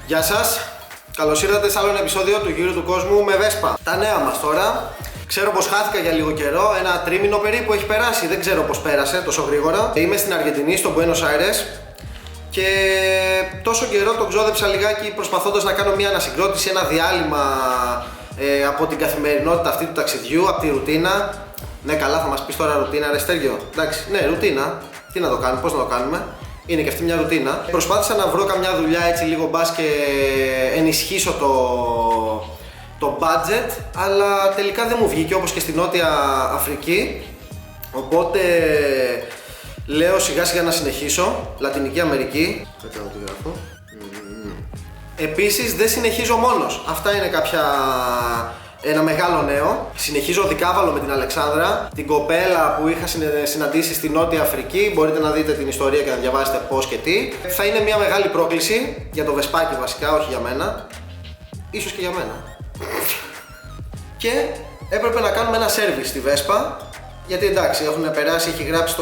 Γεια σας, καλώς ήρθατε σε άλλο ένα επεισόδιο του Γύρου του Κόσμου με Vespa. Τα νέα μας τώρα. Ξέρω πως χάθηκα για λίγο καιρό, ένα τρίμηνο περίπου έχει περάσει, δεν ξέρω πως πέρασε τόσο γρήγορα. Είμαι στην Αργεντινή, στο Buenos Aires και τόσο καιρό τον ξόδεψα λιγάκι προσπαθώντας να κάνω μια ανασυγκρότηση, ένα διάλειμμα από την καθημερινότητα αυτή του ταξιδιού, από τη ρουτίνα. Ναι, καλά, θα μας πεις τώρα ρουτίνα, ρε Στέργιο. Εντάξει, ναι, ρουτίνα. Τι να το κάνουμε, πώς να το κάνουμε. Είναι και αυτή μια ρουτίνα. Προσπάθησα να βρω καμιά δουλειά έτσι λίγο μπας και ενισχύσω το budget, αλλά τελικά δεν μου βγήκε όπως και στη Νότια Αφρική. Οπότε λέω σιγά σιγά να συνεχίσω. Λατινική Αμερική. Κάτσε να το γράφω. Επίσης δεν συνεχίζω μόνος. Αυτά είναι ένα μεγάλο νέο. Συνεχίζω δικάβαλο με την Αλεξάνδρα, την κοπέλα που είχα συναντήσει στη Νότια Αφρική. Μπορείτε να δείτε την ιστορία και να διαβάσετε πώς και τι. Θα είναι μια μεγάλη πρόκληση για το βεσπάκι βασικά, όχι για μένα. Ίσως και για μένα. Και έπρεπε να κάνουμε ένα service στη Vespa. Γιατί εντάξει, έχουν περάσει, έχει γράψει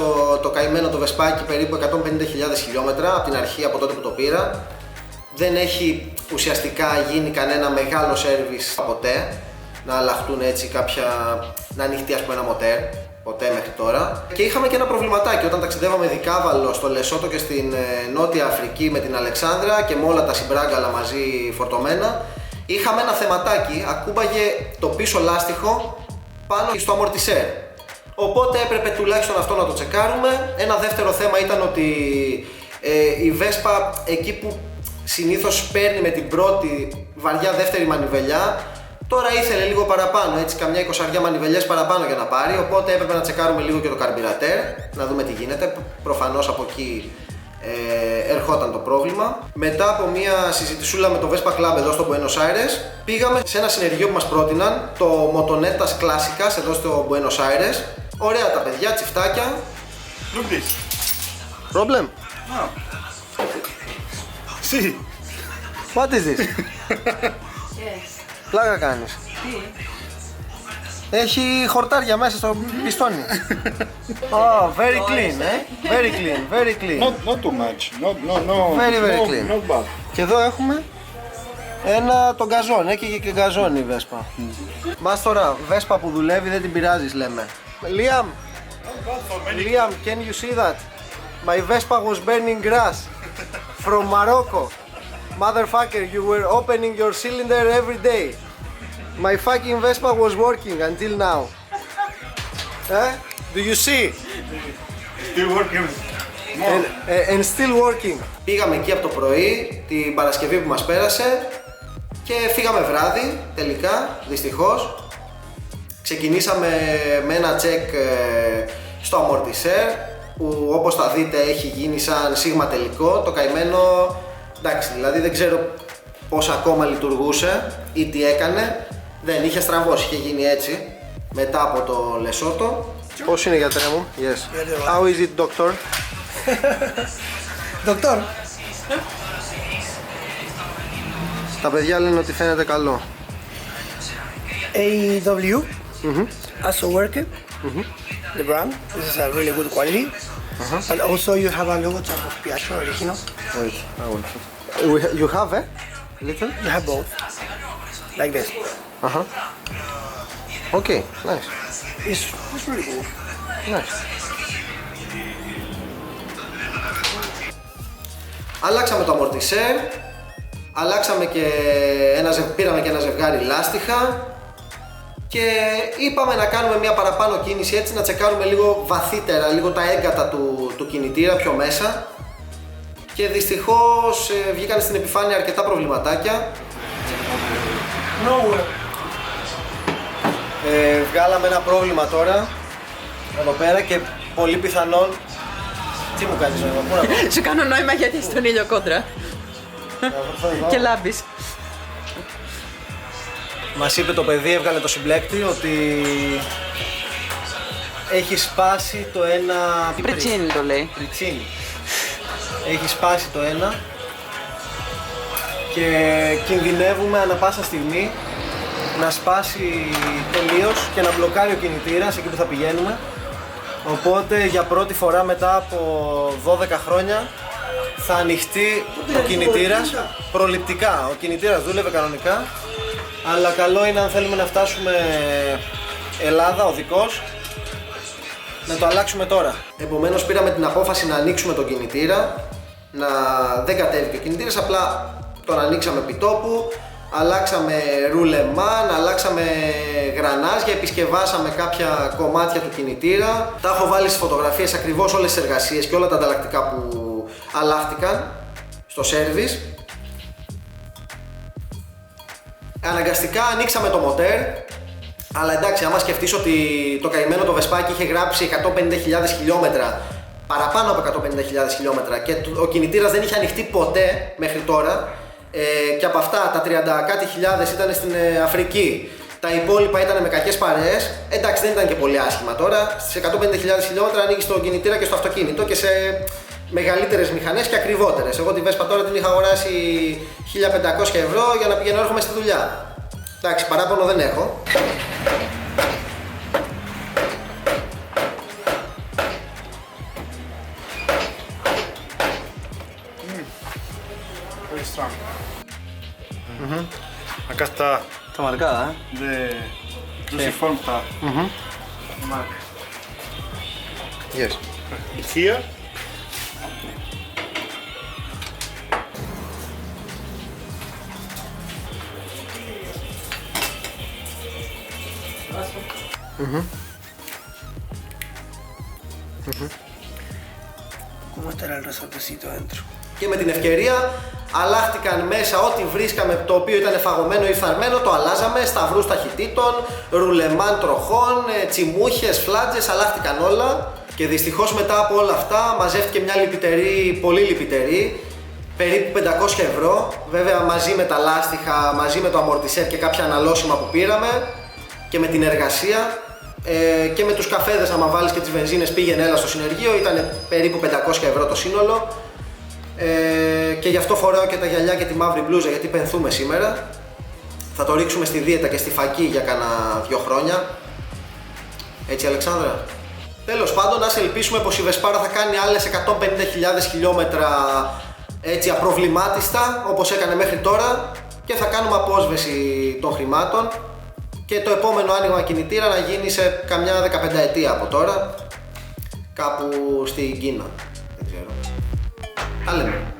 το καημένο το βεσπάκι περίπου 150.000 χιλιόμετρα από την αρχή, από τότε που το πήρα. Δεν έχει ουσιαστικά γίνει κανένα μεγάλο service ποτέ. Να αλλάχτούν έτσι να ανοιχτεί ας πούμε ένα μοτέρ, ποτέ μέχρι τώρα. Και είχαμε και ένα προβληματάκι όταν ταξιδεύαμε δικάβαλο στο Λεσότο και στην Νότια Αφρική με την Αλεξάνδρα και με όλα τα συμπράγκαλα μαζί φορτωμένα. Είχαμε ένα θεματάκι, ακούμπαγε το πίσω λάστιχο πάνω στο αμορτισέρ. Οπότε έπρεπε τουλάχιστον αυτό να το τσεκάρουμε. Ένα δεύτερο θέμα ήταν ότι η Vespa εκεί που συνήθως παίρνει με την πρώτη βαριά δεύτερη μανιβελιά, τώρα ήθελε λίγο παραπάνω, έτσι καμιά 20 μανιβελιές παραπάνω για να πάρει, οπότε έπρεπε να τσεκάρουμε λίγο και το καρμπυρατέρ, να δούμε τι γίνεται. Προφανώς από εκεί ερχόταν το πρόβλημα. Μετά από μια συζητησούλα με το Vespa Club εδώ στο Buenos Aires, πήγαμε σε ένα συνεργείο που μας πρότειναν, το Motonetas Clásicas εδώ στο Buenos Aires. Ωραία τα παιδιά, τσιφτάκια. Look this. Problem? No. See. What is this? Yes. Πλάκα κάνεις. Τι? Έχει χορτάρια μέσα στο πιστόνι. Oh, very clean, very clean, very clean. Not too much. No. Very clean. Not bad. Και εδώ έχουμε τον γκαζόν, έχει και γκαζόν η Vespa. Μας τώρα, Vespa που δουλεύει δεν την πειράζεις λέμε. Liam, can you see that? My Vespa was burning grass from Morocco. Motherfucker, you were opening your cylinder every day. My fucking Vespa was working until now. Do you see? Still working. And still working. Πήγαμε εκεί από το πρωί, την Παρασκευή που μας πέρασε και φύγαμε βράδυ τελικά, δυστυχώς. Ξεκινήσαμε με ένα check στο αμορτισέρ που όπως θα δείτε έχει γίνει σαν σίγμα τελικό. Το καημένο, εντάξει, δηλαδή δεν ξέρω πώς ακόμα λειτουργούσε ή τι έκανε. Δεν είχε στραβώσει, είχε γίνει έτσι μετά από το Λεσότο. Πώς είναι γιατρέ μου? Yes. How is it, doctor? Doctor. Τα παιδιά λένε ότι φαίνεται καλό. AW. Also worker. The brand. This is a really good quality. And also you have a logotype of Piaggio original. Wait, I will. You have little? You have both. Like this. Okay, nice. It's really cool. Nice. Αλλάξαμε το αμορτισέρ, πήραμε και ένα ζευγάρι λάστιχα και είπαμε να κάνουμε μια παραπάνω κίνηση έτσι, να τσεκάρουμε λίγο βαθύτερα, λίγο τα έγκατα του κινητήρα πιο μέσα και δυστυχώς βγήκαν στην επιφάνεια αρκετά προβληματάκια. Βγάλαμε ένα πρόβλημα τώρα εδώ πέρα και πολύ πιθανόν. Τι μου κάνεις νόημα, πού να πάω? Σου κάνω νόημα γιατί είσαι στον ήλιο κόντρα. Και λάμπεις. Μας είπε το παιδί, έβγαλε το συμπλέκτη ότι έχει σπάσει το ένα... Πριτσίνι το λέει. Πριτσίνι. Έχει σπάσει το ένα και κινδυνεύουμε ανά πάσα στιγμή να σπάσει τελείως και να μπλοκάρει ο κινητήρας εκεί που θα πηγαίνουμε. Οπότε για πρώτη φορά μετά από 12 χρόνια θα ανοιχτεί ο κινητήρας προληπτικά. Ο κινητήρας δούλευε κανονικά, αλλά καλό είναι αν θέλουμε να φτάσουμε Ελλάδα οδικός να το αλλάξουμε τώρα. Επομένως πήραμε την απόφαση να ανοίξουμε τον κινητήρα, δεν κατέβηκε ο κινητήρας, απλά τον ανοίξαμε επί τόπου, αλλάξαμε ρουλεμάν, αλλάξαμε γρανάζια, επισκευάσαμε κάποια κομμάτια του κινητήρα. Τα έχω βάλει στις φωτογραφίες ακριβώς όλες τις εργασίες και όλα τα ανταλλακτικά που αλλάχτηκαν στο σέρβις. Αναγκαστικά ανοίξαμε το μοτέρ, αλλά εντάξει, άμα σκεφτείς ότι το καημένο το Βεσπάκι είχε γράψει 150.000 χιλιόμετρα, παραπάνω από 150.000 χιλιόμετρα, και ο κινητήρας δεν είχε ανοιχτεί ποτέ μέχρι τώρα, και από αυτά τα 30 κάτι χιλιάδες ήταν στην Αφρική, τα υπόλοιπα ήταν με κακές παρέες, εντάξει δεν ήταν και πολύ άσχημα τώρα. Στις 150.000 χιλιόμετρα ανοίγεις το κινητήρα και στο αυτοκίνητο και σε μεγαλύτερες μηχανές και ακριβότερες. Εγώ τη Vespa τώρα την είχα αγοράσει 1.500 ευρώ για να πηγαίνω έρχομαι στη δουλειά. Εντάξει, παράπονο δεν έχω. Very strong. Acá está Está marcada, de cruciform está. Mark. Yes. Here. ¿Cómo estará el resortecito adentro? Και με την ευκαιρία αλλάχτηκαν μέσα ό,τι βρίσκαμε το οποίο ήταν φαγωμένο ή φθαρμένο, το αλλάζαμε, σταυρούς ταχυτήτων, ρουλεμάν τροχών, τσιμούχες, φλάτζες, αλλάχτηκαν όλα. Και δυστυχώς μετά από όλα αυτά μαζεύτηκε μια λιπητερή, πολύ λιπητερή, περίπου 500 ευρώ, βέβαια μαζί με τα λάστιχα, μαζί με το αμορτισέρ και κάποια αναλώσιμα που πήραμε και με την εργασία. Και με τους καφέδες, άμα βάλεις και τις βενζίνες πήγαινε έλα στο συνεργείο, ήταν περίπου 500 ευρώ το σύνολο. Και γι' αυτό φοράω και τα γυαλιά και τη μαύρη μπλούζα, γιατί πενθούμε σήμερα. Θα το ρίξουμε στη δίαιτα και στη φακή για κάνα 2 χρόνια. Έτσι, Αλεξάνδρα. Τέλος πάντων, ας ελπίσουμε πως η Βεσπάρα θα κάνει άλλες 150.000 χιλιόμετρα έτσι απροβλημάτιστα όπως έκανε μέχρι τώρα και θα κάνουμε απόσβεση των χρημάτων και το επόμενο άνοιγμα κινητήρα να γίνει σε καμιά 15 ετία από τώρα, κάπου στην Κίνα. Δεν ξέρω. Τα λέμε.